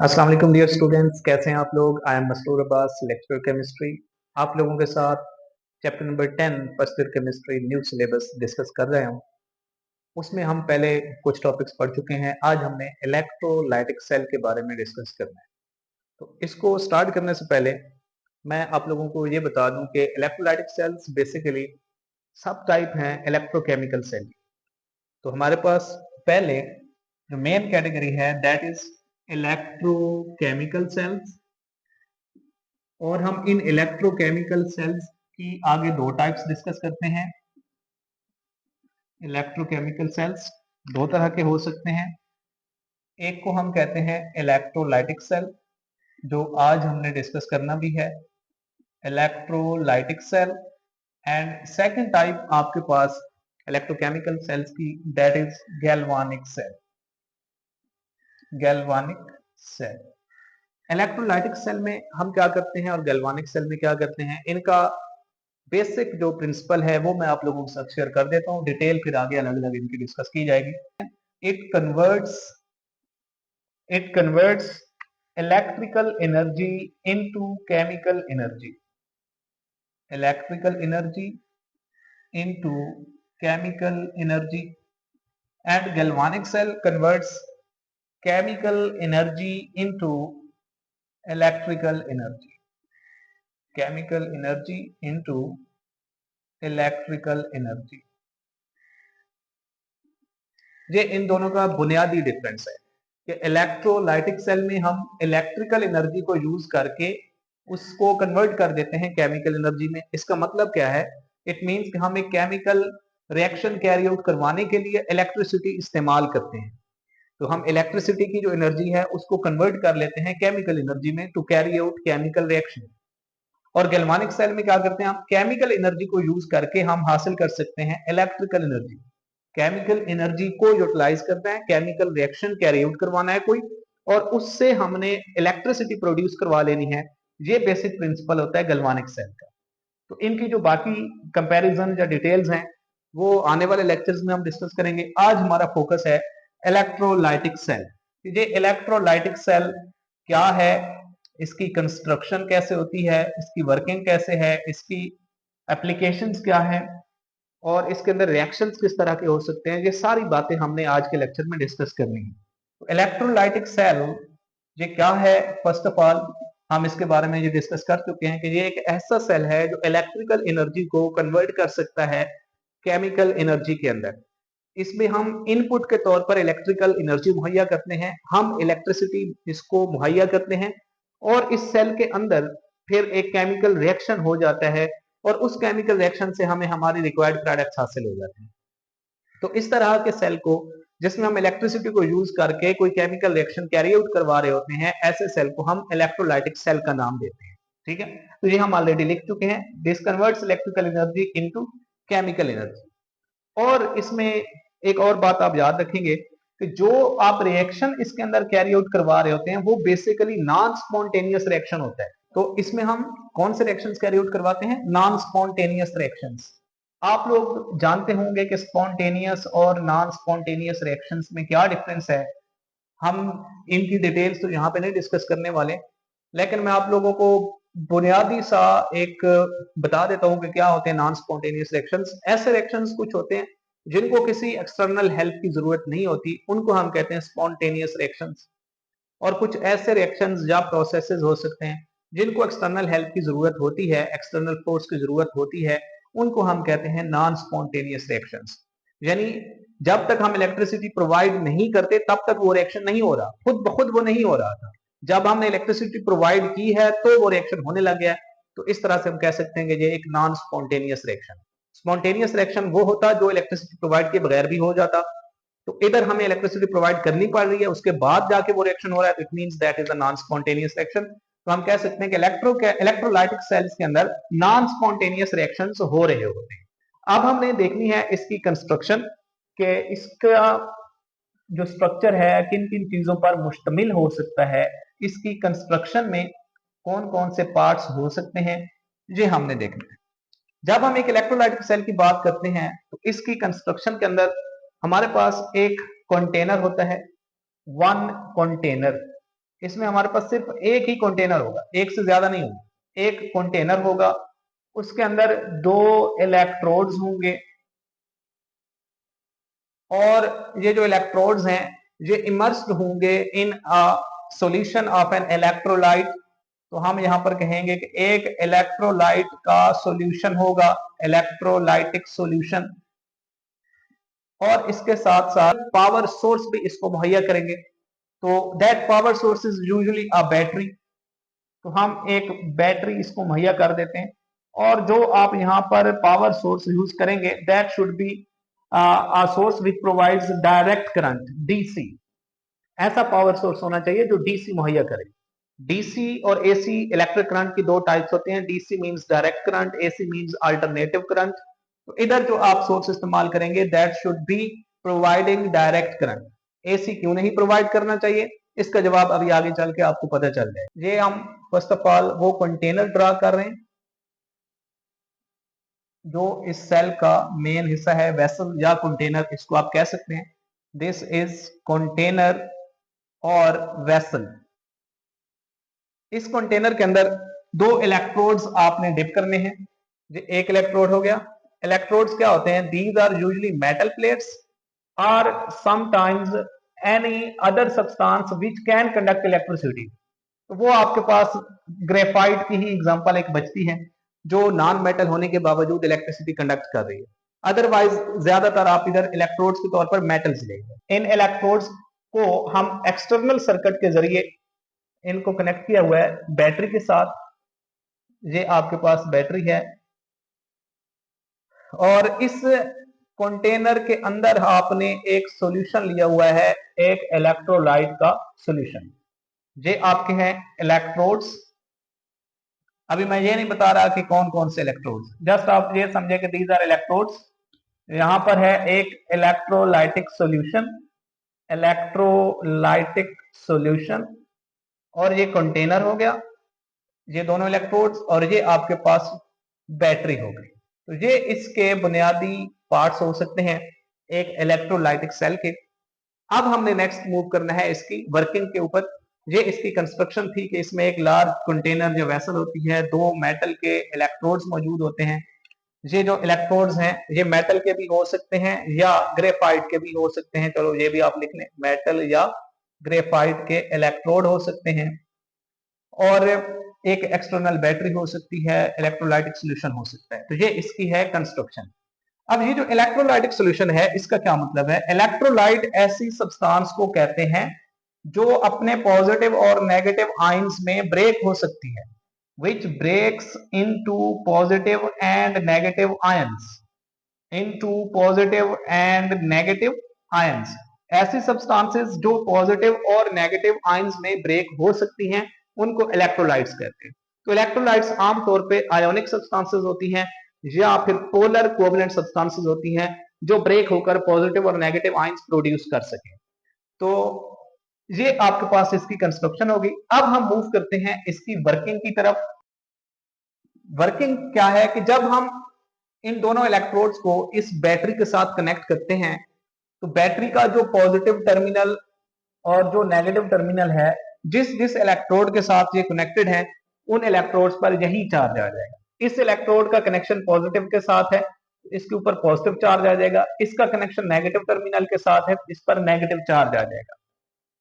अस्सलाम वालेकुम dear students, कैसे हैं आप लोग। I am Masroor Abbas, lecturer chemistry. आप लोगों के साथ chapter number 10 first year chemistry new syllabus discuss कर रहे हूँ। उसमें हम पहले कुछ टॉपिक्स पढ़ चुके हैं। आज हमने इलेक्ट्रोलाइटिक सेल के बारे में डिस्कस करना है। तो इसको स्टार्ट करने से पहले मैं आप लोगों को ये बता दूं कि इलेक्ट्रोलाइटिक सेल्स बेसिकली सब टाइप हैं इलेक्ट्रोकेमिकल सेल। तो हमारे पास पहले जो मेन कैटेगरी है दैट इज इलेक्ट्रोकेमिकल सेल्स। और हम इन इलेक्ट्रोकेमिकल सेल्स की आगे दो टाइप्स डिस्कस करते हैं। इलेक्ट्रोकेमिकल सेल्स दो तरह के हो सकते हैं। एक को हम कहते हैं इलेक्ट्रोलाइटिक सेल, जो आज हमने डिस्कस करना भी है, electrolytic cell. And second type आपके पास इलेक्ट्रोकेमिकल सेल्स की that is galvanic cell. Galvanic cell, electrolytic cell में हम क्या करते हैं और गैल्वानिक सेल में क्या करते हैं, इनका बेसिक जो प्रिंसिपल है वो मैं आप लोगों के साथ शेयर कर देता हूँ। डिटेल फिर आगे अलग अलग इनकी डिस्कस की जाएगी। It converts it converts electrical energy into chemical energy. Electrical energy into chemical energy. And galvanic cell converts chemical energy into electrical energy. Chemical energy into electrical energy. ये इन दोनों का बुनियादी डिफरेंस है कि इलेक्ट्रोलाइटिक सेल में हम electrical energy को यूज करके उसको कन्वर्ट कर देते हैं केमिकल एनर्जी में। इसका मतलब क्या है, इट मींस कि हम एक केमिकल रिएक्शन कैरी आउट करवाने के लिए इलेक्ट्रिसिटी इस्तेमाल करते हैं। तो हम इलेक्ट्रिसिटी की जो एनर्जी है उसको कन्वर्ट कर लेते हैं केमिकल एनर्जी में to carry out chemical reaction. और गैल्वानिक सेल में क्या करते हैं, हम केमिकल एनर्जी को यूज करके हम हासिल कर सकते हैं इलेक्ट्रिकल एनर्जी। केमिकल एनर्जी को यूटिलाइज करना है, केमिकल रिएक्शन कैरी आउट करवाना है कोई, और उससे हमने इलेक्ट्रिसिटी प्रोड्यूस करवा लेनी है। ये बेसिक प्रिंसिपल होता है गैल्वानिक सेल का। तो इनकी जो बाकी कंपैरिजन या डिटेल्स हैं वो आने वाले लेक्चर्स में हम डिस्कस करेंगे। आज हमारा फोकस है इलेक्ट्रोलाइटिक सेल। ये इलेक्ट्रोलाइटिक सेल क्या है, इसकी कंस्ट्रक्शन कैसे होती है, इसकी वर्किंग कैसे है, इसकी एप्लीकेशंस क्या है, और इसके अंदर रिएक्शंस किस तरह के हो सकते हैं, ये सारी बातें हमने आज के लेक्चर में डिस्कस करनी है। तो इलेक्ट्रोलाइटिक सेल ये क्या है, फर्स्ट ऑफ ऑल हम इसके बारे में ये डिस्कस कर चुके हैं कि ये एक ऐसा सेल है जो इलेक्ट्रिकल एनर्जी को कन्वर्ट कर सकता है केमिकल एनर्जी के अंदर। इसमें हम इनपुट के तौर पर इलेक्ट्रिकल एनर्जी मुहैया करते हैं, हम इलेक्ट्रिसिटी इसको मुहैया करते हैं, और इस सेल के अंदर फिर एक केमिकल रिएक्शन हो जाता है, और उस केमिकल रिएक्शन से हमें हमारी रिक्वायर्ड प्रोडक्ट्स हासिल हो जाते हैं। तो इस तरह के सेल को, जिसमें हम इलेक्ट्रिसिटी को यूज करके कोई केमिकल रिएक्शन कैरी आउट करवा रहे होते हैं, ऐसे सेल को हम इलेक्ट्रोलाइटिक सेल का नाम देते हैं। ठीक है, तो ये हम ऑलरेडी लिख चुके हैं, this converts electrical energy into chemical energy. और इसमें एक और बात आप याद रखेंगे कि जो आप रिएक्शन इसके अंदर कैरी आउट करवा रहे होते हैं वो बेसिकली नॉन स्पॉन्टेनियस रिएक्शन होता है। तो इसमें हम कौन से रिएक्शंस कैरी आउट करवाते हैं, नॉन स्पॉन्टेनियस रिएक्शंस। आप लोग जानते होंगे कि स्पॉन्टेनियस और नॉन स्पॉन्टेनियस रिएक्शंस में क्या डिफरेंस है। हम इनकी डिटेल्स तो यहाँ पे नहीं डिस्कस करने वाले, लेकिन मैं आप लोगों को बुनियादी सा एक बता देता हूँ कि क्या होते हैं नॉन स्पॉन्टेनियस रिएक्शंस। ऐसे रिएक्शंस कुछ होते हैं जिनको किसी एक्सटर्नल हेल्प की जरूरत नहीं होती, उनको हम कहते हैं स्पॉन्टेनियस रिएक्शंस। और कुछ ऐसे रिएक्शंस या प्रोसेसेस हो सकते हैं जिनको एक्सटर्नल हेल्प की जरूरत होती है, एक्सटर्नल फोर्स की जरूरत होती है, उनको हम कहते हैं नॉन स्पॉन्टेनियस रिएक्शंस। यानी जब तक हम इलेक्ट्रिसिटी प्रोवाइड नहीं करते तब तक वो रिएक्शन नहीं हो रहा, खुद ब खुद वो नहीं हो रहा था। जब हमने इलेक्ट्रिसिटी प्रोवाइड की है तो वो रिएक्शन होने लग गया है। तो इस तरह से हम कह सकते हैं कि ये एक non spontaneous reaction. Spontaneous reaction वो होता जो इलेक्ट्रिसिटी प्रोवाइड के बगैर भी हो जाता। तो इधर हमें इलेक्ट्रिसिटी प्रोवाइड करनी पड़ रही है, उसके बाद जाके वो रिएक्शन हो रहा है, तो it means that is a non spontaneous reaction. तो हम कह सकते हैं कि इलेक्ट्रोलाइटिक सेल्स के अंदर नॉन स्पॉन्टेनियस रिएक्शंस हो रहे होते हैं। अब हमने देखनी है इसकी कंस्ट्रक्शन, कि इसका जो स्ट्रक्चर है किन किन चीजों पर मुश्तमिल हो सकता है, इसकी कंस्ट्रक्शन में कौन कौन से पार्ट्स हो सकते हैं, ये हमने देखना है। जब हम एक इलेक्ट्रोलाइटिक सेल की बात करते हैं तो इसकी कंस्ट्रक्शन के अंदर हमारे पास एक कंटेनर होता है, वन कंटेनर। इसमें हमारे पास सिर्फ एक ही कंटेनर होगा, एक से ज्यादा नहीं होगा, एक कंटेनर होगा, उसके अंदर 2 इलेक्ट्रोड्स होंगे और ये जो इलेक्ट्रोड्स हैं ये इमर्स्ड होंगे in a solution of an electrolyte. तो हम यहां पर कहेंगे कि एक इलेक्ट्रोलाइट का सॉल्यूशन होगा, इलेक्ट्रोलाइटिक सॉल्यूशन, और इसके साथ साथ पावर सोर्स भी इसको मुहैया करेंगे। तो that power source is usually a battery. तो हम एक बैटरी इसको मुहैया कर देते हैं, और जो आप यहाँ पर पावर सोर्स यूज करेंगे that should be a source which provides direct current, DC. ऐसा पावर सोर्स होना चाहिए जो डीसी मुहैया करे। डीसी और एसी इलेक्ट्रिक करंट की दो टाइप्स होते हैं, DC means direct current, AC means alternative current. तो इधर जो आप सोर्स इस्तेमाल करेंगे that should be providing direct current. AC क्यों नहीं प्रोवाइड करना चाहिए, इसका जवाब अभी आगे चल के आपको पता चल जाए। ये हम फर्स्ट ऑफ ऑल वो कंटेनर ड्रा कर रहे हैं जो इस सेल का मेन हिस्सा है, वेसल या कंटेनर इसको आप कह सकते हैं। दिस इज कंटेनर और वेसल। इस कंटेनर के अंदर 2 इलेक्ट्रोड्स आपने डिप करने हैं। एक इलेक्ट्रोड हो गया। इलेक्ट्रोड्स क्या होते हैं? These are usually metal plates और sometimes any other substance which can conduct electricity. तो वो आपके पास ग्रेफाइट की ही एग्जांपल एक बचती है जो नॉन मेटल होने के बावजूद इलेक्ट्रिसिटी कंडक्ट कर रही है। अदरवाइज ज्यादातर आप इधर इलेक्ट्रोड्स के तौर पर मेटल्स लेंगे। इन इलेक्ट्रोड्स को हम एक्सटर्नल सर्किट के जरिए इनको कनेक्ट किया हुआ है बैटरी के साथ। ये आपके पास बैटरी है और इस कंटेनर के अंदर आपने एक सॉल्यूशन लिया हुआ है, एक इलेक्ट्रोलाइट का सॉल्यूशन। ये आपके हैं इलेक्ट्रोड्स। अभी मैं ये नहीं बता रहा कि कौन कौन से इलेक्ट्रोड्स, जस्ट आप ये समझे कि दीज आर इलेक्ट्रोड्स। यहां पर है एक इलेक्ट्रोलाइटिक सॉल्यूशन, इलेक्ट्रोलाइटिक सॉल्यूशन, और ये कंटेनर हो गया, ये दोनों इलेक्ट्रोड्स, और ये आपके पास बैटरी हो गई। तो ये इसके बुनियादी पार्ट्स हो सकते हैं एक इलेक्ट्रोलाइटिक सेल के। अब हमने नेक्स्ट मूव करना है इसकी वर्किंग के ऊपर। ये इसकी कंस्ट्रक्शन थी कि इसमें एक लार्ज कंटेनर जो वेसल होती है, 2 मेटल के इलेक्ट्रोड्स मौजूद होते हैं। ये जो इलेक्ट्रोड्स हैं ये मेटल के भी हो सकते हैं या ग्रेफाइट के भी हो सकते हैं। चलो ये भी आप लिख लें, मेटल या ग्रेफाइट के इलेक्ट्रोड हो सकते हैं, और एक एक्सटर्नल बैटरी हो सकती है, इलेक्ट्रोलाइटिक सॉल्यूशन हो सकता है। तो ये इसकी है कंस्ट्रक्शन। अब ये जो इलेक्ट्रोलाइटिक सॉल्यूशन है इसका क्या मतलब है? इलेक्ट्रोलाइट ऐसी सब्सटेंस को कहते हैं जो अपने पॉजिटिव और नेगेटिव आयंस में ब्रेक हो सकती है, which breaks into positive and negative ions, into positive and negative ions। ऐसी सब्सटेंसेस जो पॉजिटिव और नेगेटिव आयंस में ब्रेक हो सकती हैं उनको इलेक्ट्रोलाइट्स कहते हैं। तो इलेक्ट्रोलाइट्स आमतौर पे आयोनिक सब्सटेंसेस होती हैं या फिर पोलर कोवलेंट सब्सटेंसेस होती हैं जो ब्रेक होकर पॉजिटिव और नेगेटिव आयंस प्रोड्यूस कर सके। तो ये आपके पास इसकी कंस्ट्रक्शन होगी। अब हम मूव करते हैं इसकी वर्किंग की तरफ। वर्किंग क्या है कि जब हम इन दोनों इलेक्ट्रोड्स को इस बैटरी के साथ कनेक्ट करते हैं तो बैटरी का जो पॉजिटिव टर्मिनल और जो नेगेटिव टर्मिनल है, जिस जिस इलेक्ट्रोड के साथ ये कनेक्टेड है उन इलेक्ट्रोड्स पर यही चार्ज आ जाएगा। इस इलेक्ट्रोड का कनेक्शन पॉजिटिव के साथ है, इसके ऊपर पॉजिटिव चार्ज आ जाएगा। इसका कनेक्शन नेगेटिव टर्मिनल के साथ है, इस पर नेगेटिव चार्ज आ जाएगा।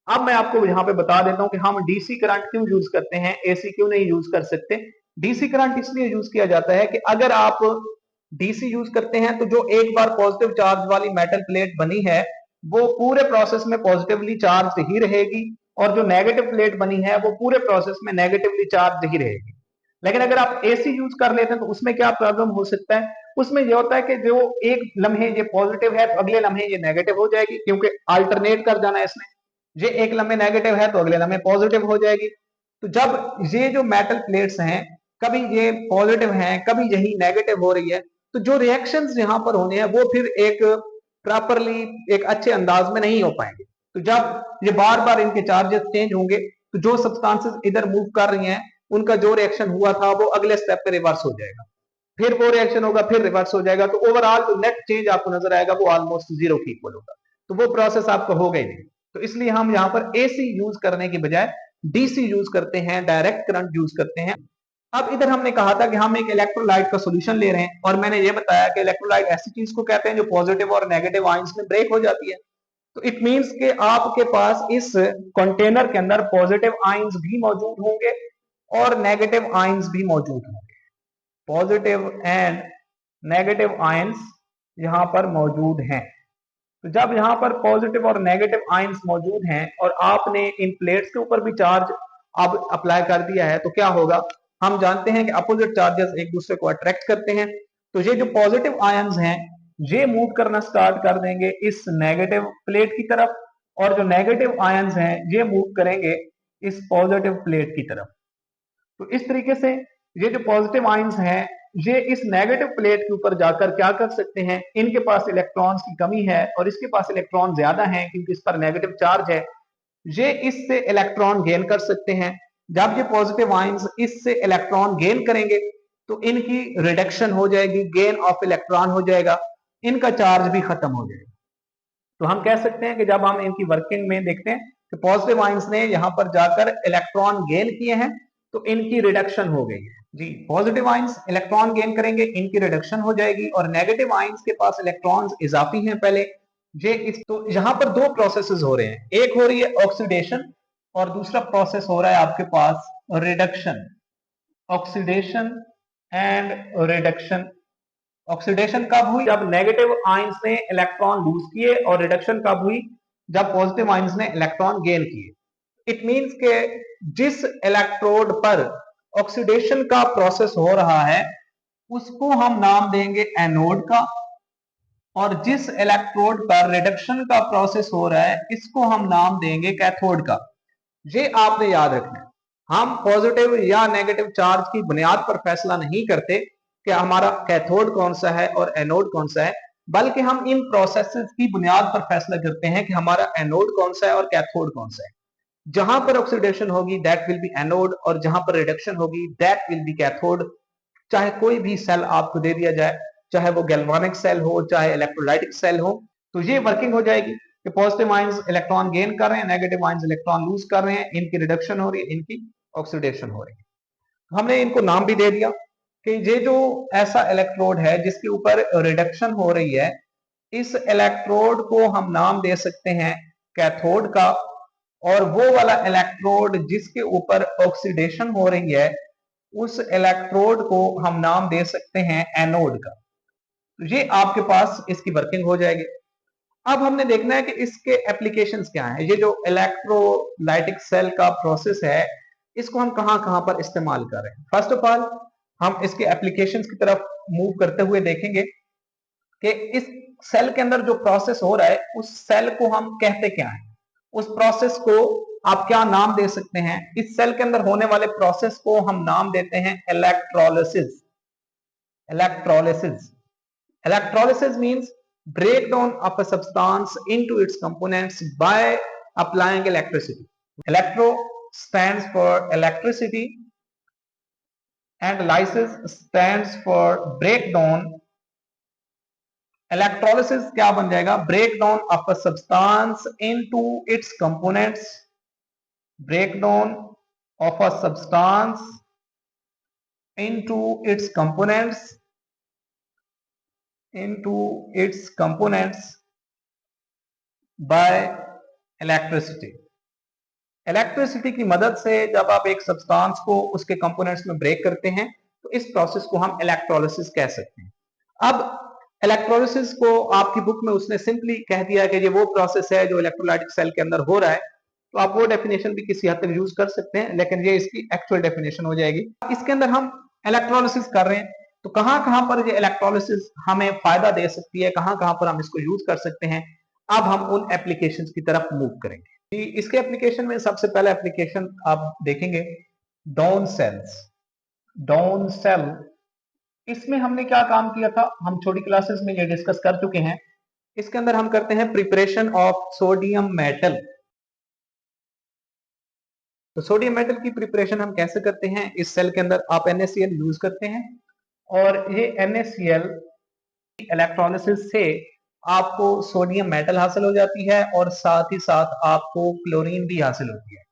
अब मैं आपको यहाँ पे बता देता हूँ कि हम डीसी करंट क्यों यूज करते हैं, एसी क्यों नहीं यूज कर सकते। डीसी करंट इसलिए यूज किया जाता है कि अगर आप डीसी यूज करते हैं तो जो एक बार पॉजिटिव चार्ज वाली मेटल प्लेट बनी है वो पूरे प्रोसेस में पॉजिटिवली चार्ज ही रहेगी, और जो नेगेटिव प्लेट बनी है वो पूरे प्रोसेस में नेगेटिवली चार्ज ही रहेगी। लेकिन अगर आप एसी यूज कर लेते हैं तो उसमें क्या प्रॉब्लम हो सकता है? उसमें यह होता है कि जो एक लम्हे ये पॉजिटिव है तो अगले लम्हे ये नेगेटिव हो जाएगी, क्योंकि अल्टरनेट कर जाना है इसने। ये एक लम्हे नेगेटिव है तो अगले लम्हे पॉजिटिव हो जाएगी। तो जब ये जो मेटल प्लेट्स हैं कभी ये पॉजिटिव हैं कभी यही नेगेटिव हो रही है, तो जो रिएक्शंस यहाँ पर होने हैं वो फिर एक प्रॉपरली एक अच्छे अंदाज में नहीं हो पाएंगे। तो जब ये बार बार इनके चार्जेस चेंज होंगे तो जो सब्सटेंसेस इधर मूव कर रही हैं उनका जो रिएक्शन हुआ था वो अगले स्टेप पे रिवर्स हो जाएगा, फिर वो रिएक्शन होगा फिर रिवर्स हो जाएगा। तो ओवरऑल जो नेट चेंज आपको नजर आएगा वो ऑलमोस्ट जीरो के इक्वल होगा। तो वो प्रोसेस आपका होगा ही नहीं। तो इसलिए हम यहाँ पर एसी यूज करने की बजाय डीसी यूज करते हैं, डायरेक्ट करंट यूज करते हैं। अब इधर हमने कहा था कि हम एक इलेक्ट्रोलाइट का सॉल्यूशन ले रहे हैं और मैंने ये बताया कि इलेक्ट्रोलाइट ऐसी चीज को कहते हैं जो पॉजिटिव और नेगेटिव आयंस में ब्रेक हो जाती है। तो इट मींस कि आपके पास इस कंटेनर के अंदर पॉजिटिव आयंस भी मौजूद होंगे और नेगेटिव आयंस भी मौजूद होंगे। पॉजिटिव एंड नेगेटिव आयंस यहां पर मौजूद हैं। तो जब यहां पर पॉजिटिव और नेगेटिव आयंस मौजूद हैं और आपने इन प्लेट्स के ऊपर भी चार्ज अब अप्लाई कर दिया है तो क्या होगा, हम जानते हैं कि अपोजिट चार्जेस एक दूसरे को अट्रैक्ट करते हैं। तो ये जो पॉजिटिव आयंस हैं ये मूव करना स्टार्ट कर देंगे इस नेगेटिव प्लेट की तरफ, और जो नेगेटिव आयंस हैं ये मूव करेंगे इस पॉजिटिव प्लेट की तरफ। तो इस तरीके से ये जो पॉजिटिव आयंस हैं ये इस नेगेटिव प्लेट के ऊपर जाकर क्या कर सकते हैं, इनके पास इलेक्ट्रॉन्स की कमी है और इसके पास इलेक्ट्रॉन ज्यादा हैं क्योंकि इस पर नेगेटिव चार्ज है, ये इससे इलेक्ट्रॉन गेन कर सकते हैं। जब ये पॉजिटिव आयंस इससे इलेक्ट्रॉन गेन करेंगे तो इनकी रिडक्शन हो जाएगी, गेन ऑफ इलेक्ट्रॉन हो जाएगा, इनका चार्ज भी खत्म हो जाएगा। तो हम कह सकते हैं कि जब हम इनकी वर्किंग में देखते हैं कि पॉजिटिव आयंस ने यहां पर जाकर इलेक्ट्रॉन गेन किए हैं तो इनकी रिडक्शन हो गई है जी। पॉजिटिव आयंस इलेक्ट्रॉन गेन करेंगे, इनकी रिडक्शन हो जाएगी, और नेगेटिव आयंस के पास इलेक्ट्रॉन्स इजाफी हैं पहले ये इस। तो यहां पर दो प्रोसेसेस हो रहे हैं, एक हो रही है ऑक्सीडेशन और दूसरा प्रोसेस हो रहा है आपके पास reduction. Oxidation and reduction. Oxidation कब हुई, जब नेगेटिव आयंस ने इलेक्ट्रॉन लूज किए, और रिडक्शन कब हुई, जब पॉजिटिव आयंस ने इलेक्ट्रॉन गेन किए। इट मींस के जिस इलेक्ट्रोड पर ऑक्सीडेशन का प्रोसेस हो रहा है उसको हम नाम देंगे एनोड का, और जिस इलेक्ट्रोड पर रिडक्शन का प्रोसेस हो रहा है इसको हम नाम देंगे कैथोड का। ये आपने याद रखना है। हम पॉजिटिव या नेगेटिव चार्ज की बुनियाद पर फैसला नहीं करते कि हमारा कैथोड कौन सा है और एनोड कौन सा है, बल्कि हम इन प्रोसेसेस की बुनियाद पर फैसला करते हैं कि हमारा एनोड कौन सा है और कैथोड कौन सा है। जहां पर ऑक्सीडेशन होगी दैट विल बी एनोड, और जहां पर रिडक्शन होगी दैट विल बी कैथोड। चाहे कोई भी सेल आपको दे दिया जाए, चाहे वो गैल्वानिक सेल हो चाहे इलेक्ट्रोलाइटिक सेल हो, तो ये वर्किंग हो जाएगी कि पॉजिटिव आयंस इलेक्ट्रॉन गेन कर रहे हैं, नेगेटिव आयंस इलेक्ट्रॉन लूज कर रहे हैं, इनकी रिडक्शन हो रही है, इनकी ऑक्सीडेशन हो रही है। हमने इनको नाम भी दे दिया कि ये जो ऐसा इलेक्ट्रोड है जिसके ऊपर रिडक्शन हो रही है, इस इलेक्ट्रोड को हम नाम दे सकते हैं कैथोड का, और वो वाला इलेक्ट्रोड जिसके ऊपर ऑक्सीडेशन हो रही है उस इलेक्ट्रोड को हम नाम दे सकते हैं एनोड का। तो ये आपके पास इसकी वर्किंग हो जाएगी। अब हमने देखना है कि इसके एप्लीकेशंस क्या हैं। ये जो इलेक्ट्रोलाइटिक सेल का प्रोसेस है इसको हम कहां कहां पर इस्तेमाल कर रहे हैं। फर्स्ट ऑफ ऑल हम इसके एप्लीकेशंस की तरफ मूव करते हुए देखेंगे कि इस सेल के अंदर जो प्रोसेस हो रहा है उस सेल को हम कहते क्या है, उस प्रोसेस को आप क्या नाम दे सकते हैं। इस सेल के अंदर होने वाले प्रोसेस को हम नाम देते हैं electrolysis. Electrolysis electrolysis means breakdown of a substance into its components by applying electricity. Electro stands for electricity and lysis stands for breakdown. Electrolysis क्या बन जाएगा, breakdown of a substance into its components. Breakdown of a substance into its components by electricity. Electricity की मदद से जब आप एक substance को उसके कंपोनेंट्स में ब्रेक करते हैं तो इस प्रोसेस को हम इलेक्ट्रोलिसिस कह सकते हैं। अब इलेक्ट्रोलिसिस को आपकी बुक में उसने सिंपली कह दिया कि ये वो प्रोसेस है जो इलेक्ट्रोलाइटिक सेल के अंदर हो रहा है, तो आप वो डेफिनेशन भी किसी हद तक यूज कर सकते हैं, लेकिन ये इसकी एक्चुअल डेफिनेशन हो जाएगी। इसके अंदर हम इलेक्ट्रोलिसिस कर रहे हैं तो कहां कहां पर ये इलेक्ट्रोलिसिस हमें फायदा दे सकती है, कहां कहां पर हम इसको यूज कर सकते हैं। अब हम उन एप्लीकेशंस की तरफ मूव करेंगे। इसके एप्लीकेशन में सबसे पहला एप्लीकेशन आप देखेंगे डाउन सेल्स। डाउन सेल, इसमें हमने क्या काम किया था, हम छोटी क्लासेस में ये डिस्कस कर चुके हैं। इसके अंदर हम करते हैं प्रिपरेशन ऑफ सोडियम मेटल। तो सोडियम मेटल की प्रिपरेशन हम कैसे करते हैं, इस सेल के अंदर आप NaCl यूज करते हैं, और ये NaCl इलेक्ट्रोलिसिस से आपको सोडियम मेटल हासिल हो जाती है और साथ ही साथ आपको क्लोरीन भी हासिल होती है।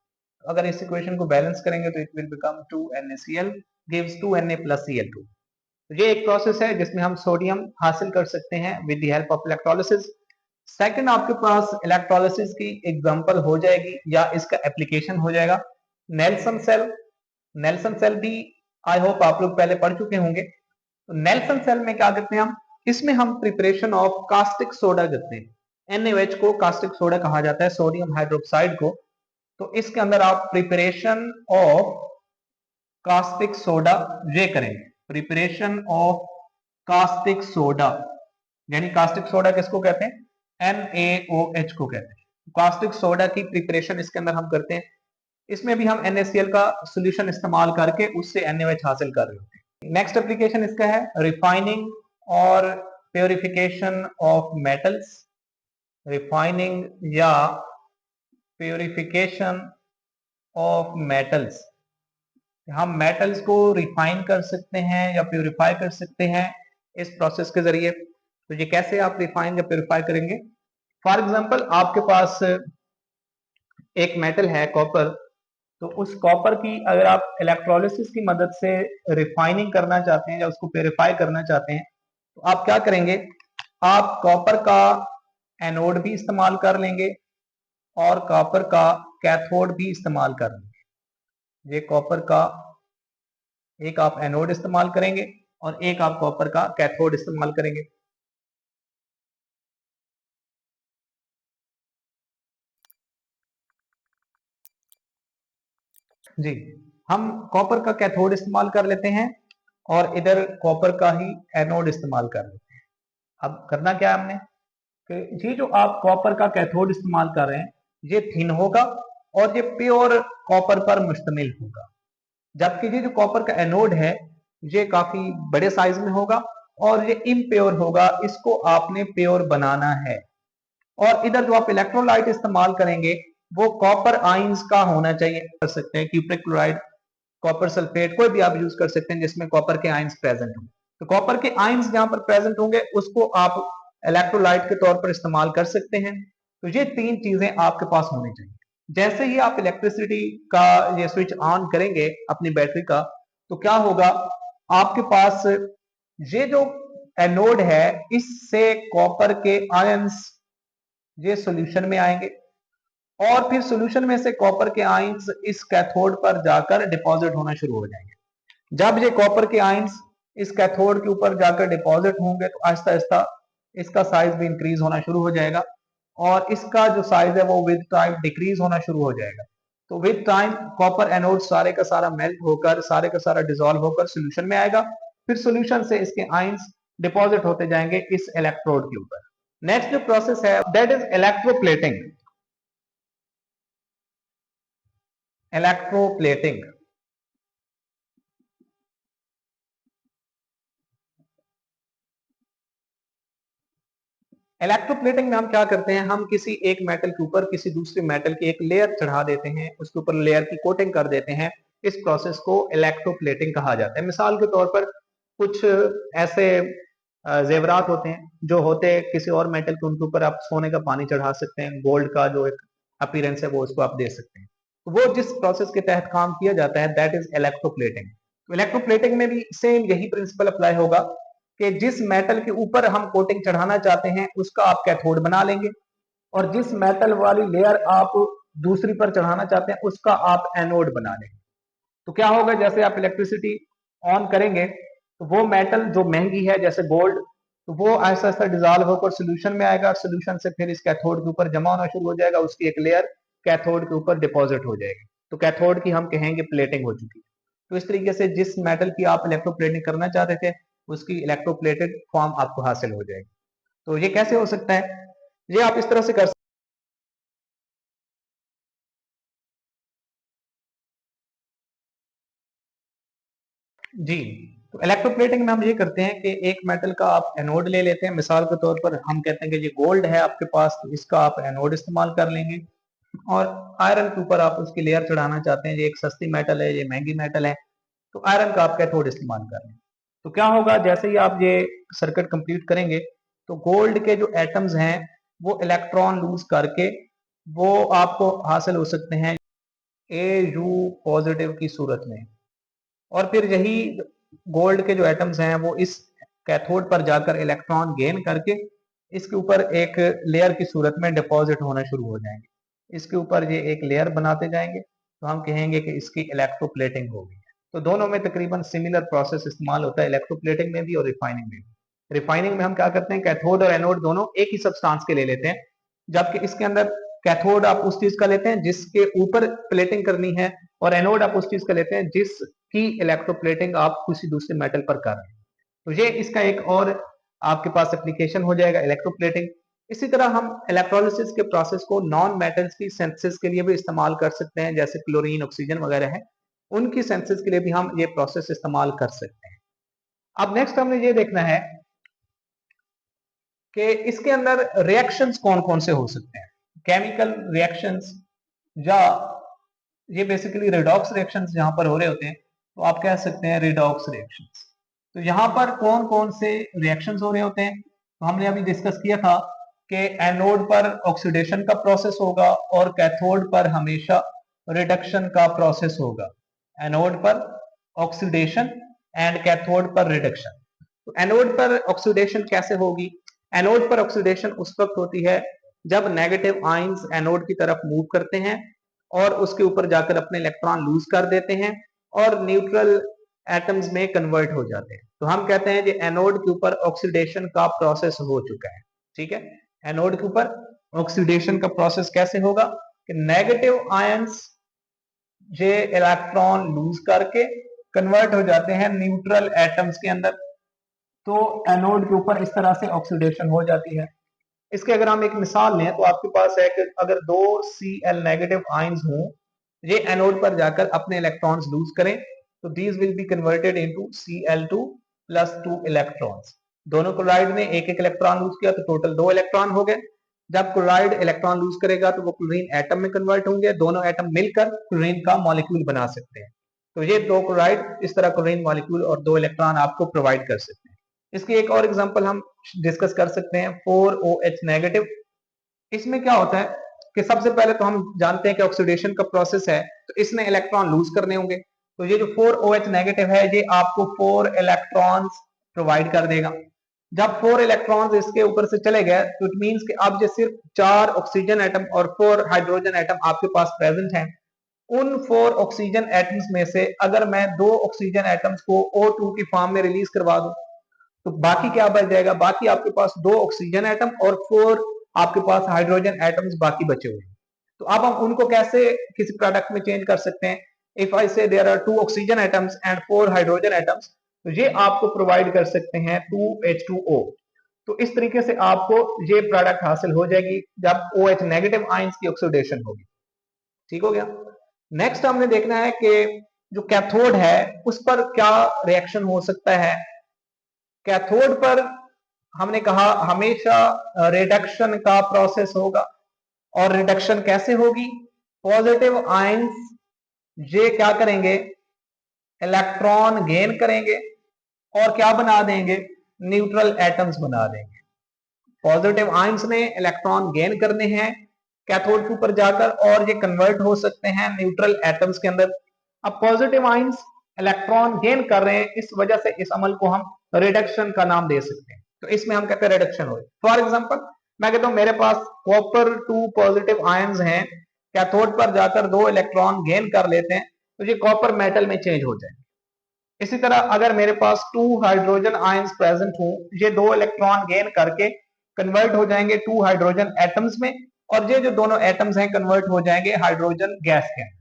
अगर इस इक्वेशन को बैलेंस करेंगे तो it will become 2NaCl gives 2Na plus Cl2। तो ये एक प्रोसेस है जिसमें हम सोडियम हासिल कर सकते हैं with the help of electrolysis. Second आपके पास इलेक्ट्रोलिसिस की एग्जांपल हो जाएगी या इसका एप्लीकेशन हो जाएगा नेल्सन सेल। नेल्सन सेल भी आई होप आप लोग पहले पढ़ चुके होंगे। तो नेल्सन सेल में क्या करते हैं हम, इसमें हम प्रिपरेशन ऑफ कास्टिक सोडा करते हैं। NaOH को कास्टिक सोडा कहा जाता है, सोडियम हाइड्रोक्साइड को। तो इसके अंदर आप प्रिपरेशन ऑफ कास्टिक सोडा ये करेंगे, प्रिपरेशन ऑफ कास्टिक सोडा, यानी कास्टिक सोडा किसको कहते हैं, NaOH को कहते हैं। कास्टिक सोडा की प्रिपरेशन इसके अंदर हम करते हैं। इसमें भी हम NaCl का सॉल्यूशन इस्तेमाल करके उससे NaOH हासिल कर रहे होते हैं। नेक्स्ट एप्लीकेशन इसका है रिफाइनिंग और प्योरिफिकेशन ऑफ मेटल्स। रिफाइनिंग या प्योरिफिकेशन ऑफ मेटल्स, हम मेटल्स को रिफाइन कर सकते हैं या प्योरीफाई कर सकते हैं इस प्रोसेस के जरिए। तो ये कैसे आप रिफाइन या प्योरीफाई करेंगे, फॉर एग्जांपल आपके पास एक मेटल है कॉपर, तो उस कॉपर की अगर आप इलेक्ट्रोलिसिस की मदद से रिफाइनिंग करना चाहते हैं या उसको प्योरीफाई करना चाहते हैं तो आप क्या करेंगे, आप कॉपर का एनोड भी इस्तेमाल कर लेंगे और कॉपर का कैथोड भी इस्तेमाल कर लेंगे। ये कॉपर का एक आप एनोड इस्तेमाल करेंगे और एक आप कॉपर का कैथोड इस्तेमाल करेंगे। जी, हम कॉपर का कैथोड इस्तेमाल कर लेते हैं और इधर कॉपर का ही एनोड इस्तेमाल कर लेते हैं। अब करना क्या है हमने कि ये जो आप कॉपर का कैथोड इस्तेमाल कर रहे हैं ये थिन होगा और ये प्योर कॉपर पर मुश्तमिल होगा, जबकि ये जो कॉपर का एनोड है ये काफी बड़े साइज में होगा और ये इम्प्योर होगा, इसको आपने प्योर बनाना है। और इधर जो आप इलेक्ट्रोलाइट इस्तेमाल करेंगे वो कॉपर आइंस का होना चाहिए। कर सकते हैं क्यूप्रिक क्लोराइड, कॉपर सल्फेट, कोई भी आप यूज कर सकते हैं जिसमें कॉपर के आइंस प्रेजेंट हों। तो कॉपर के आइंस जहां पर प्रेजेंट होंगे उसको आप इलेक्ट्रोलाइट के तौर पर इस्तेमाल कर सकते हैं। तो ये तीन चीजें आपके पास होनी चाहिए। जैसे ही आप इलेक्ट्रिसिटी का ये स्विच ऑन करेंगे अपनी बैटरी का, तो क्या होगा, आपके पास ये जो एनोड है इससे कॉपर के आयंस ये सॉल्यूशन में आएंगे और फिर सॉल्यूशन में से कॉपर के आयंस इस कैथोड पर जाकर डिपॉजिट होना शुरू हो जाएंगे। जब ये कॉपर के आयंस इस कैथोड के ऊपर जाकर डिपॉजिट होंगे तो आहिस्ता आहिस्ता इसका साइज भी इंक्रीज होना शुरू हो जाएगा और इसका जो साइज है वो विद टाइम डिक्रीज होना शुरू हो जाएगा। तो विद टाइम कॉपर एनोड सारे का सारा मेल्ट होकर, सारे का सारा डिसॉल्व होकर सॉल्यूशन में आएगा, फिर सॉल्यूशन से इसके आयंस डिपॉजिट होते जाएंगे इस इलेक्ट्रोड के ऊपर। नेक्स्ट जो प्रोसेस है that is electroplating. Electroplating, electroplating में हम क्या करते हैं, हम किसी एक मेटल के ऊपर किसी दूसरे मेटल की एक लेयर चढ़ा देते हैं, उसके ऊपर लेयर की कोटिंग कर देते हैं। इस प्रोसेस को इलेक्ट्रोप्लेटिंग कहा जाता है। मिसाल के तौर पर कुछ ऐसे जेवरात होते हैं जो होते हैं किसी और मेटल के, उनके ऊपर आप सोने का पानी चढ़ा सकते हैं, गोल्ड का जो एक अपीयरेंस है वो उसको आप दे सकते हैं। तो वो जिस प्रोसेस के तहत काम किया जाता है दैट इज इलेक्ट्रोप्लेटिंग। तो इलेक्ट्रोप्लेटिंग में भी सेम यही प्रिंसिपल अप्लाई होगा कि जिस मेटल के ऊपर हम कोटिंग चढ़ाना चाहते हैं उसका आप कैथोड बना लेंगे और जिस मेटल वाली लेयर आप दूसरी पर चढ़ाना चाहते हैं उसका आप एनोड बना लेंगे। तो क्या होगा, जैसे आप इलेक्ट्रिसिटी ऑन करेंगे तो वो मेटल जो महंगी है जैसे गोल्ड, तो वो ऐसा ऐसा डिजॉल्व होकर सोल्यूशन में आएगा, सोल्यूशन से फिर इस कैथोड के ऊपर जमा होना शुरू हो जाएगा, उसकी एक लेयर कैथोड के ऊपर डिपॉजिट हो जाएगी। तो कैथोड की हम कहेंगे प्लेटिंग हो चुकी है। तो इस तरीके से जिस मेटल की आप इलेक्ट्रोप्लेटिंग करना चाह रहे थे उसकी इलेक्ट्रोप्लेटेड फॉर्म आपको हासिल हो जाएगी। तो ये कैसे हो सकता है, ये आप इस तरह से कर जी। तो इलेक्ट्रोप्लेटिंग में हम ये करते हैं कि एक मेटल का आप एनोड ले लेते हैं, मिसाल के तौर पर हम कहते हैं कि ये गोल्ड है आपके पास, तो इसका आप एनोड इस्तेमाल कर लेंगे और आयरन के ऊपर आप उसकी लेयर चढ़ाना चाहते हैं, ये एक सस्ती मेटल है, ये महंगी मेटल है, तो आयरन का आप कैथोड इस्तेमाल कर लें। तो क्या होगा, जैसे ही आप ये सर्किट कंप्लीट करेंगे तो गोल्ड के जो एटम्स हैं वो इलेक्ट्रॉन लूज करके वो आपको हासिल हो सकते हैं। Au पॉजिटिव की सूरत में, और फिर यही गोल्ड के जो एटम्स हैं वो इस कैथोड पर जाकर इलेक्ट्रॉन गेन करके इसके ऊपर एक लेयर की सूरत में डिपॉजिट होना शुरू हो जाएंगे। इसके ऊपर ये एक लेयर बनाते जाएंगे तो हम कहेंगे कि इसकी इलेक्ट्रोप्लेटिंग होगी। तो दोनों में तकरीबन सिमिलर प्रोसेस इस्तेमाल होता है, इलेक्ट्रोप्लेटिंग में भी और रिफाइनिंग में भी। रिफाइनिंग में हम क्या करते हैं, कैथोड और एनोड दोनों एक ही सब्सटेंस के ले लेते हैं, जबकि इसके अंदर कैथोड आप उस चीज का लेते हैं जिसके ऊपर प्लेटिंग करनी है, और एनोड आप उस चीज का लेते हैं जिसकी इलेक्ट्रोप्लेटिंग आप किसी दूसरे मेटल पर कर रहे हैं। तो ये इसका एक और आपके पास एप्लीकेशन हो जाएगा, इलेक्ट्रोप्लेटिंग। इसी तरह हम इलेक्ट्रोलिसिस के प्रोसेस को नॉन मेटल्स की सिंथेसिस के लिए भी इस्तेमाल कर सकते हैं, जैसे क्लोरीन, ऑक्सीजन वगैरह है, उनकी सिंथेसिस के लिए भी हम ये प्रोसेस इस्तेमाल कर सकते हैं। अब नेक्स्ट हमने ये देखना है कि इसके अंदर रिएक्शंस कौन कौन से हो सकते हैं, केमिकल रिएक्शंस, या ये बेसिकली रिडॉक्स रिएक्शंस जहां पर हो रहे होते हैं तो आप कह सकते हैं रिडॉक्स रिएक्शंस। तो यहाँ पर कौन कौन से रिएक्शंस हो रहे होते हैं, तो हमने अभी डिस्कस किया था कि एनोड पर ऑक्सीडेशन का प्रोसेस होगा और कैथोड पर हमेशा रिडक्शन का प्रोसेस होगा। एनोड पर ऑक्सीडेशन एंड कैथोड पर रिडक्शन। तो एनोड पर ऑक्सीडेशन कैसे होगी, एनोड पर ऑक्सीडेशन उस वक्त होती है जब नेगेटिव आयंस एनोड की तरफ मूव करते हैं और उसके ऊपर जाकर अपने इलेक्ट्रॉन लूज कर देते हैं और न्यूट्रल एटम्स में कन्वर्ट हो जाते हैं। तो हम कहते हैं कि एनोड के ऊपर ऑक्सीडेशन का प्रोसेस हो चुका है। ठीक है, एनोड के ऊपर ऑक्सीडेशन का प्रोसेस कैसे होगा कि नेगेटिव आयंस ये इलेक्ट्रॉन लूज करके कन्वर्ट हो जाते हैं न्यूट्रल एटम्स के अंदर। तो एनोड के ऊपर इस तरह से ऑक्सीडेशन हो जाती है। इसके अगर हम एक मिसाल लें तो आपके पास है कि अगर दो Cl नेगेटिव आयंस हों, ये एनोड पर जाकर अपने इलेक्ट्रॉन्स लूज करें तो these will be converted into Cl2 plus 2 electrons. दोनों क्लोराइड ने एक एक इलेक्ट्रॉन लूज किया तो टोटल 2 इलेक्ट्रॉन हो गए। जब क्लोराइड इलेक्ट्रॉन लूज करेगा तो वो क्लोरीन एटम में कन्वर्ट होंगे, दोनों एटम मिलकर क्लोरीन का मॉलिक्यूल बना सकते हैं। तो ये दो क्लोराइड इस तरह क्लोरीन मॉलिक्यूल और 2 इलेक्ट्रॉन आपको प्रोवाइड कर सकते हैं। इसकी एक और एग्जांपल हम डिस्कस कर सकते हैं, 4OH नेगेटिव। इसमें क्या होता है कि सबसे पहले तो हम जानते हैं कि ऑक्सीडेशन का प्रोसेस है तो इसने इलेक्ट्रॉन लूज करने होंगे। तो ये जो 4OH नेगेटिव है ये आपको 4 इलेक्ट्रॉन्स प्रोवाइड कर देगा। जब 4 इलेक्ट्रॉन्स इसके ऊपर से चले गए तो इट मींस कि अब जो सिर्फ 4 ऑक्सीजन एटम और 4 हाइड्रोजन एटम आपके पास प्रेजेंट हैं, उन 4 ऑक्सीजन एटम्स में से अगर मैं 2 ऑक्सीजन एटम्स को O2 की फॉर्म में रिलीज करवा दूं तो बाकी क्या बच जाएगा, बाकी आपके पास 2 ऑक्सीजन एटम और 4 आपके पास हाइड्रोजन एटम्स बाकी बचे हुए हैं। तो अब हम उनको कैसे किसी प्रोडक्ट में चेंज कर सकते हैं, if I say there are 2 oxygen atoms and 4 hydrogen atoms, तो ये आपको प्रोवाइड कर सकते हैं 2H2O। तो इस तरीके से आपको ये प्रोडक्ट हासिल हो जाएगी जब OH नेगेटिव आयंस की ऑक्सीडेशन होगी। ठीक हो गया। नेक्स्ट हमने देखना है कि जो कैथोड है उस पर क्या रिएक्शन हो सकता है। कैथोड पर हमने कहा हमेशा रिडक्शन का प्रोसेस होगा, और रिडक्शन कैसे होगी, पॉजिटिव आयंस ये क्या करेंगे, इलेक्ट्रॉन गेन करेंगे और क्या बना देंगे, न्यूट्रल एटम्स बना देंगे। पॉजिटिव आयंस ने इलेक्ट्रॉन गेन करने हैं कैथोड के ऊपर जाकर और ये कन्वर्ट हो सकते हैं न्यूट्रल एटम्स के अंदर। अब पॉजिटिव आयंस इलेक्ट्रॉन गेन कर रहे हैं, इस वजह से इस अमल को हम रिडक्शन का नाम दे सकते हैं। तो इसमें हम कहते हैं रिडक्शन हो। फॉर एग्जांपल मैं कहता हूं मेरे पास कॉपर 2 पॉजिटिव आयंस हैं, कैथोड पर जाकर 2 इलेक्ट्रॉन गेन कर लेते हैं तो ये कॉपर मेटल में चेंज हो जाएंगे। इसी तरह अगर मेरे पास 2 हाइड्रोजन आयंस प्रेजेंट हो, ये 2 इलेक्ट्रॉन गेन करके कन्वर्ट हो जाएंगे 2 हाइड्रोजन एटम्स में, और ये जो दोनों एटम्स हैं कन्वर्ट हो जाएंगे हाइड्रोजन गैस के अंदर।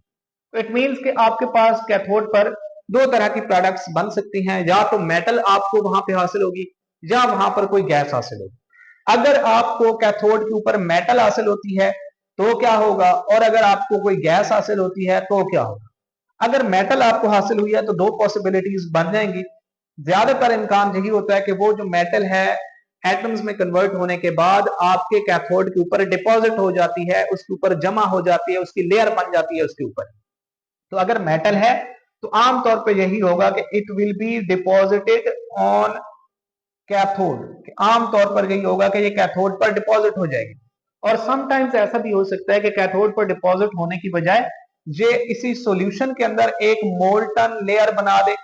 तो इट मींस कि आपके पास कैथोड पर दो तरह की प्रोडक्ट्स बन सकती हैं, या तो मेटल आपको वहां पे हासिल होगी या वहां पर कोई गैस हासिल होगी। अगर आपको कैथोड के ऊपर मेटल हासिल होती है तो क्या होगा, और अगर आपको कोई गैस हासिल होती है तो क्या होगा। अगर मेटल आपको हासिल हुई है तो दो पॉसिबिलिटीज बन जाएंगी। ज्यादातर इम्कान यही होता है कि वो जो मेटल है एटम्स में कन्वर्ट होने के बाद आपके कैथोड के ऊपर डिपॉजिट हो जाती है, उसके ऊपर जमा हो जाती है, उसकी लेयर बन जाती है उसके ऊपर। तो अगर मेटल है तो आमतौर पे यही होगा कि it will be deposited on cathode. आमतौर पर यही होगा कि ये कैथोड पर डिपॉजिट हो जाएगी। और समटाइम्स ऐसा भी हो सकता है कि कैथोड पर डिपॉजिट होने की बजाय ये इसी सॉल्यूशन के अंदर एक मोल्टन लेयर बना दे,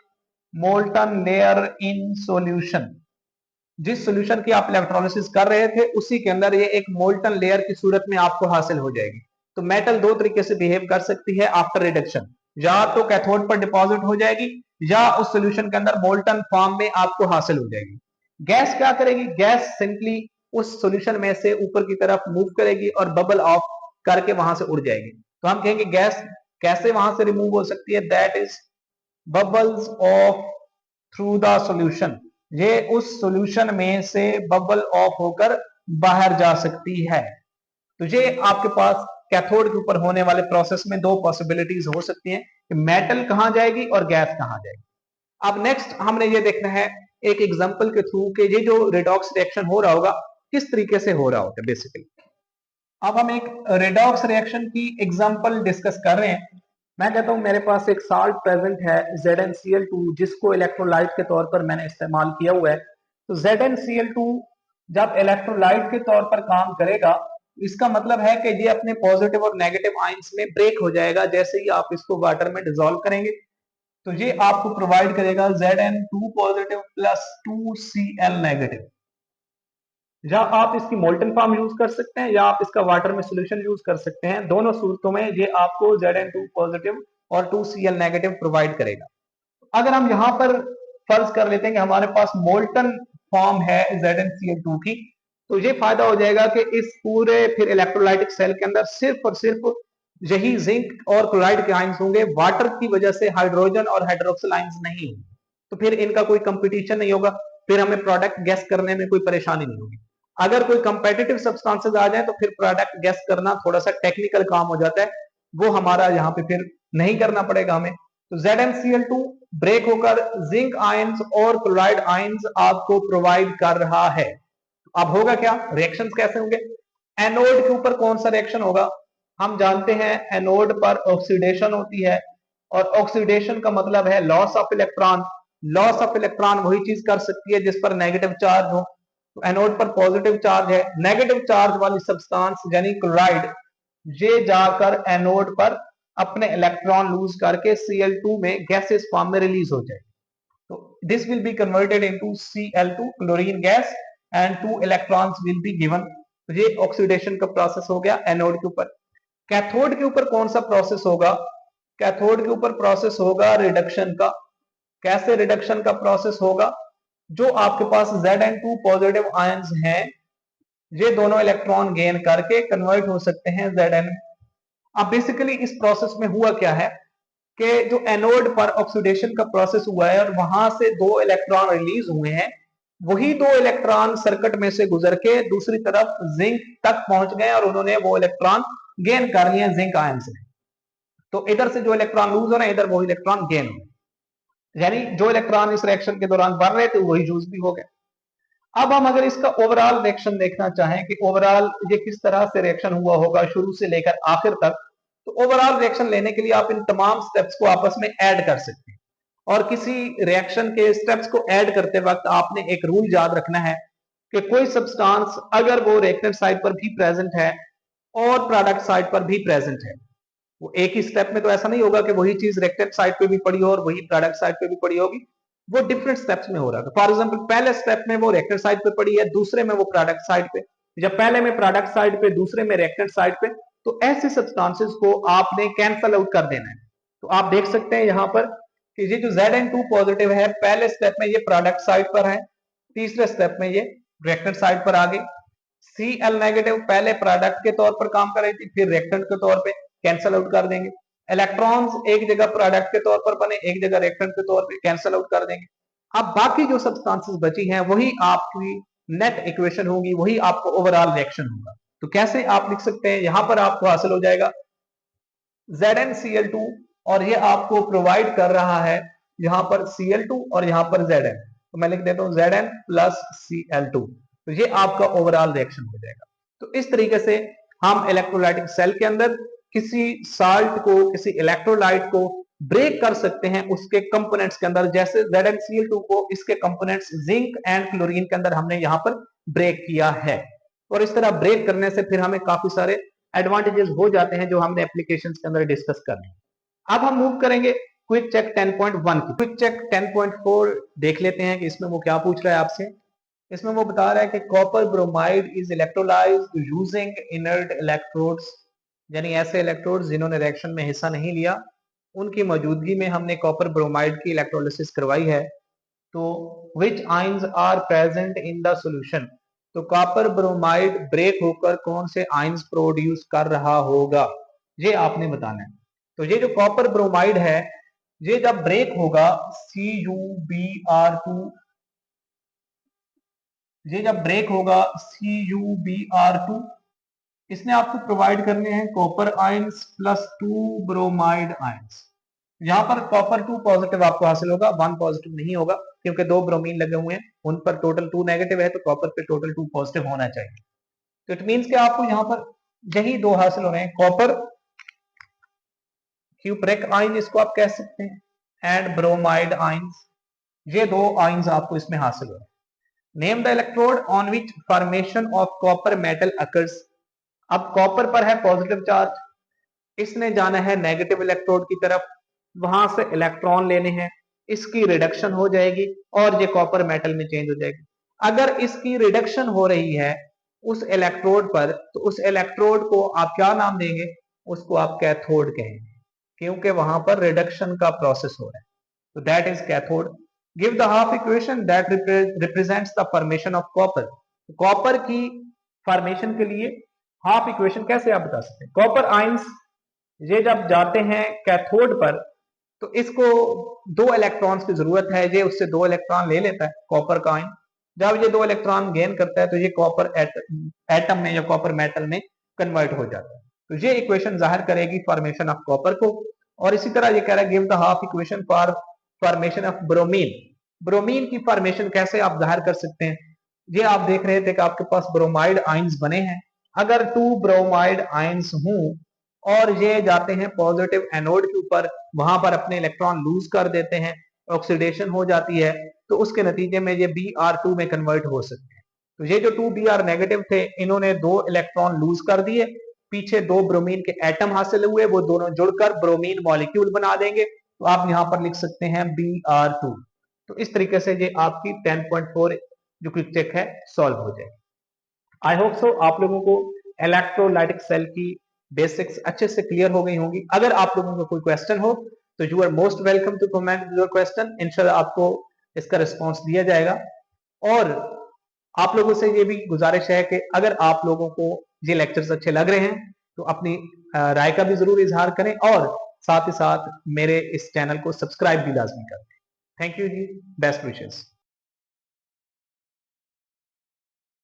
मोल्टन लेयर इन सॉल्यूशन। जिस सॉल्यूशन की आप इलेक्ट्रोलिसिस कर रहे थे उसी के अंदर ये एक मोल्टन लेयर की सूरत में आपको हासिल हो जाएगी। तो मेटल दो तरीके से बिहेव कर सकती है आफ्टर रिडक्शन, या तो कैथोड पर डिपॉजिट हो जाएगी या उस सॉल्यूशन के अंदर मोल्टन फॉर्म में आपको हासिल हो जाएगी। गैस क्या करेगी, गैस सिंपली उस सॉल्यूशन में से ऊपर की तरफ मूव करेगी और बबल ऑफ करके वहां से उड़ जाएगी। तो हम कहेंगे गैस कैसे वहां से रिमूव हो सकती है, that is bubbles of through the solution. ये उस सॉल्यूशन में से बबल ऑफ होकर बाहर जा सकती है। तो ये आपके पास कैथोड के ऊपर होने वाले प्रोसेस में दो पॉसिबिलिटीज हो सकती हैं कि मेटल कहां जाएगी और गैस कहां जाएगी। अब नेक्स्ट हमने ये देखना है एक एग्जांपल के थ्रू कि ये जो रेडॉक्स रिएक्शन हो रहा होगा किस तरीके से हो रहा होगा बेसिकली। अब हम एक रेडॉक्स रिएक्शन की एग्जांपल डिस्कस कर रहे हैं। मैं कहता हूं मेरे पास एक साल्ट प्रेजेंट है ZnCl2 जिसको इलेक्ट्रोलाइट के तौर पर मैंने इस्तेमाल किया हुआ है। तो ZnCl2 जब इलेक्ट्रोलाइट के तौर पर काम करेगा इसका मतलब है कि ये अपने पॉजिटिव और नेगेटिव आयंस में ब्रेक हो जाएगा जैसे ही आप इसको वाटर में डिसॉल्व करेंगे। तो ये आपको प्रोवाइड करेगा Zn2 positive plus 2Cl negative. या आप इसकी मोल्टन फॉर्म यूज कर सकते हैं या आप इसका वाटर में सोल्यूशन यूज कर सकते हैं। दोनों सूरतों में ये आपको Zn2 पॉजिटिव और 2Cl नेगेटिव प्रोवाइड करेगा। अगर हम यहां पर फर्ज कर लेते हैं कि हमारे पास मोल्टन फॉर्म है ZnCl2 की, तो ये फायदा हो जाएगा कि इस पूरे फिर इलेक्ट्रोलाइटिक सेल के अंदर सिर्फ और सिर्फ यही जिंक और क्लोराइड के आयंस होंगे, वाटर की वजह से हाइड्रोजन और हाइड्रोक्सिल आयंस नहीं होंगे। तो फिर इनका कोई कंपटीशन नहीं होगा, फिर हमें प्रोडक्ट गैस करने में कोई परेशानी नहीं होगी। अगर कोई कंपेटिटिव सब्सटेंसेस आ जाए तो फिर प्रोडक्ट गैस करना थोड़ा सा टेक्निकल काम हो जाता है, वो हमारा यहाँ पे फिर नहीं करना पड़ेगा हमें। तो ZnCl2 ब्रेक होकर जिंक आयंस और क्लोराइड आयंस आपको प्रोवाइड कर रहा है। अब होगा क्या, रिएक्शंस कैसे होंगे, एनोड के ऊपर कौन सा रिएक्शन होगा, हम जानते हैं एनोड पर ऑक्सीडेशन होती है और ऑक्सीडेशन का मतलब है loss of electron. Loss of electron वही चीज कर सकती है जिस पर नेगेटिव चार्ज हो। तो एनोड पर पॉजिटिव चार्ज है, नेगेटिव चार्ज वाली सब्सटेंस यानी क्लोराइड ये जाकर एनोड पर अपने इलेक्ट्रॉन लूज करके Cl2 में गैसेस फॉर्म में रिलीज हो जाए। तो this will be converted into Cl2 chlorine gas and 2 electrons will be given. तो ये ऑक्सीडेशन का प्रोसेस हो गया एनोड के ऊपर। कैथोड के ऊपर कौन सा प्रोसेस होगा, कैथोड के ऊपर प्रोसेस होगा रिडक्शन का। कैसे रिडक्शन का प्रोसेस होगा, जो आपके पास Zn2 पॉजिटिव आयंस हैं ये दोनों इलेक्ट्रॉन गेन करके कन्वर्ट हो सकते हैं Zn। अब बेसिकली इस प्रोसेस में हुआ क्या है कि जो एनोड पर ऑक्सीडेशन का प्रोसेस हुआ है और वहां से दो इलेक्ट्रॉन रिलीज हुए हैं, वही दो इलेक्ट्रॉन सर्किट में से गुजर के दूसरी तरफ जिंक तक पहुंच गए और उन्होंने वो इलेक्ट्रॉन गेन कर लिए जिंक आयन से। तो इधर से जो इलेक्ट्रॉन लूज हो रहे हैं इधर वो इलेक्ट्रॉन गेन हो गए, यानी जो इलेक्ट्रॉन इस रिएक्शन के दौरान बढ़ रहे थे वही यूज भी हो गए। अब हम अगर इसका ओवरऑल रिएक्शन देखना चाहें कि ओवरऑल ये किस तरह से रिएक्शन हुआ होगा शुरू से लेकर आखिर तक, तो ओवरऑल रिएक्शन लेने के लिए आप इन तमाम स्टेप्स को आपस में ऐड कर सकते हैं। और किसी रिएक्शन के स्टेप्स को ऐड करते वक्त आपने एक रूल याद रखना है कि कोई सब्सटेंस अगर वो रिएक्टेंट साइड पर भी प्रेजेंट है और प्रोडक्ट साइड पर भी प्रेजेंट है, वो एक ही स्टेप में तो ऐसा नहीं होगा कि वही चीज रिएक्टेंट साइड पे भी पड़ी हो और वही प्रोडक्ट साइड पे भी पड़ी होगी, वो डिफरेंट स्टेप्स में हो रहा है। फॉर एग्जांपल पहले स्टेप में वो रिएक्टेंट साइड पे पड़ी है, दूसरे में वो प्रोडक्ट साइड पे, या पहले में प्रोडक्ट साइड पे दूसरे में रिएक्टेंट साइड पे। तो ऐसे सब्सटेंसेस को आपने कैंसल आउट कर देना है। तो आप देख सकते हैं यहां पर कि ये जो Zn2 पॉजिटिव है पहले स्टेप में ये प्रोडक्ट साइड पर है, तीसरे स्टेप में ये रिएक्टेंट साइड पर आ गई। Cl नेगेटिव पहले प्रोडक्ट के तौर पर काम कर रही थी, फिर रिएक्टेंट के तौर पे कैंसल आउट कर देंगे। इलेक्ट्रॉन्स एक जगह प्रोडक्ट के तौर पर बने, एक जगह रिएक्टेंट के तौर पे कैंसल आउट कर देंगे। अब बाकी जो सब्सटेंसेस बची हैं वही आपकी नेट इक्वेशन होगी, वही आपको ओवरऑल रिएक्शन होगा। तो कैसे आप लिख सकते हैं, यहां पर आपको हासिल हो जाएगा ZnCl2 और ये आपको प्रोवाइड कर रहा है यहां पर Cl2 और यहां पर Zn। तो मैं लिख देता हूं Zn प्लस Cl2, तो ये आपका ओवरऑल रिएक्शन हो जाएगा। तो इस तरीके से हम इलेक्ट्रोलाइटिक सेल के अंदर किसी साल्ट को, किसी इलेक्ट्रोलाइट को ब्रेक कर सकते हैं उसके कंपोनेंट्स के अंदर, जैसे ZnCl2 को इसके कंपोनेंट्स जिंक एंड क्लोरीन के अंदर हमने यहां पर ब्रेक किया है। और इस तरह ब्रेक करने से फिर हमें काफी सारे एडवांटेजेस हो जाते हैं जो हमने एप्लीकेशंस के अंदर डिस्कस कर लिए। अब हम मूव करेंगे क्विक चेक 10.1 की। क्विक चेक 10.4 देख लेते हैं कि इसमें वो क्या पूछ रहा है आपसे। इसमें वो बता रहा है कि copper bromide is electrolysed using inert electrodes, यानी ऐसे इलेक्ट्रोड्स जिन्होंने रिएक्शन में हिस्सा नहीं लिया, उनकी मौजूदगी में हमने कॉपर ब्रोमाइड की इलेक्ट्रोलिसिस करवाई है। तो which ions are present in the solution, तो कॉपर ब्रोमाइड ब्रेक होकर कौन से आयंस प्रोड्यूस कर रहा होगा, ये आपने बताना है। तो ये जो कॉपर ब्रोमाइड है, ये जब ब्रेक होगा CuBr2, ये जब ब्रेक होगा CuBr2, इसने आपको प्रोवाइड करने हैं copper ions plus 2 bromide ions. यहाँ पर कॉपर 2 पॉजिटिव आपको हासिल होगा, 1 पॉजिटिव नहीं होगा, क्योंकि 2 ब्रोमीन लगे हुए हैं, उन पर टोटल 2 नेगेटिव है, तो कॉपर पे टोटल 2 पॉजिटिव होना चाहिए। तो इट मींस कि आपको यहाँ पर यही 2 हासिल हो रहे हैं, कॉपर क्यूप्रेक आयन इसको आप कह सकते हैं, एंड ब्रोमाइड आयंस, ये 2 आयंस आपको इसमें हासिल हो रहे हैं। Name the electrode on which formation of copper metal occurs, अब कॉपर पर है पॉजिटिव चार्ज, इसने जाना है नेगेटिव इलेक्ट्रोड की तरफ, वहां से इलेक्ट्रॉन लेने हैं, इसकी रिडक्शन हो जाएगी और ये कॉपर मेटल में चेंज हो जाएगी। अगर इसकी रिडक्शन हो रही है उस इलेक्ट्रोड पर, तो उस इलेक्ट्रोड को आप क्या नाम देंगे, उसको आप कैथोड कहेंगे, क्योंकि वहां पर रिडक्शन का प्रोसेस हो रहा है, तो that is cathode. Give the half equation that represents the formation of copper, copper की फॉर्मेशन के लिए हाफ इक्वेशन कैसे आप बता सकते हैं। कॉपर आयंस ये जब जाते हैं कैथोड पर, तो इसको 2 इलेक्ट्रॉन्स की जरूरत है, ये उससे 2 इलेक्ट्रॉन ले लेता है कॉपर का आयन। जब ये 2 इलेक्ट्रॉन गेन करता है तो ये कॉपर एटम में या कॉपर मेटल में कन्वर्ट हो जाता है। तो ये इक्वेशन जाहिर करेगी फॉर्मेशन ऑफ कॉपर को। और इसी तरह ये कह रहा है give the half equation for formation of bromine, bromine की फॉर्मेशन कैसे आप जाहिर कर सकते हैं। ये आप देख रहे थे कि आपके पास ब्रोमाइड आयंस बने हैं, अगर 2 ब्रोमाइड आयंस हों और ये जाते हैं पॉजिटिव एनोड के ऊपर, वहां पर अपने इलेक्ट्रॉन लूज कर देते हैं, ऑक्सीडेशन हो जाती है, तो उसके नतीजे में ये Br2 में कन्वर्ट हो सकते हैं। तो ये जो 2 Br नेगेटिव थे, इन्होंने 2 इलेक्ट्रॉन लूज कर दिए, पीछे 2 ब्रोमीन के एटम हासिल हुए, वो दोनों जुड़कर ब्रोमीन मॉलिक्यूल बना देंगे, तो आप यहां पर लिख सकते हैं Br2। तो इस तरीके से ये आपकी 10.4 जो क्विक चेक है सॉल्व हो जाएगी। आई होप सो आप लोगों को इलेक्ट्रोलाइटिक सेल की बेसिक्स अच्छे से क्लियर हो गई होंगी। अगर आप लोगों को कोई क्वेश्चन हो तो you are most welcome to comment your question, इंशाल्लाह आपको इसका रिस्पॉन्स दिया जाएगा। और आप लोगों से ये भी गुजारिश है कि अगर आप लोगों को ये लेक्चर्स अच्छे लग रहे हैं तो अपनी राय का भी जरूर इजहार करें, और साथ ही साथ मेरे इस चैनल को सब्सक्राइब भी लाजमी करें। थैंक यू जी, बेस्ट विशेस।